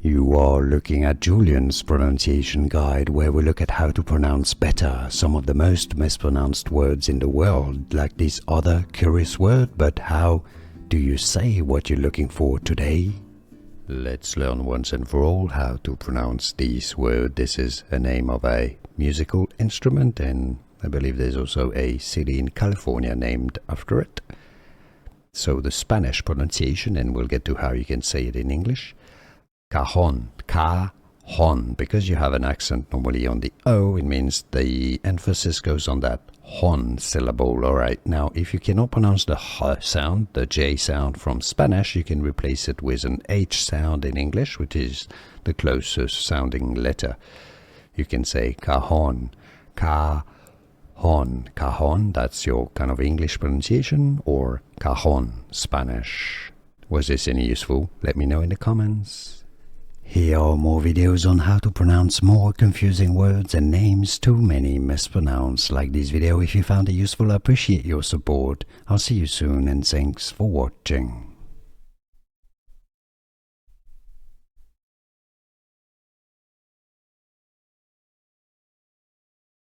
You are looking at Julian's pronunciation guide, where we look at how to pronounce better some of the most mispronounced words in the world, like this other curious word. But how do you say what you're looking for today? Let's learn once and for all how to pronounce this word. This is a name of a musical instrument, and I believe there's also a city in California named after it. So the Spanish pronunciation, and we'll get to how you can say it in English. Cajon, cajon, because you have an accent normally on the O, it means the emphasis goes on that hon syllable. Alright, now if you cannot pronounce the H sound, the J sound from Spanish, you can replace it with an H sound in English, which is the closest sounding letter. You can say cajon, cajon, cajon, that's your kind of English pronunciation, or cajon, Spanish. Was this any useful? Let me know in the comments. Here are more videos on how to pronounce more confusing words and names too many mispronounced. Like this video if you found it useful. I appreciate your support. I'll see you soon, and thanks for watching.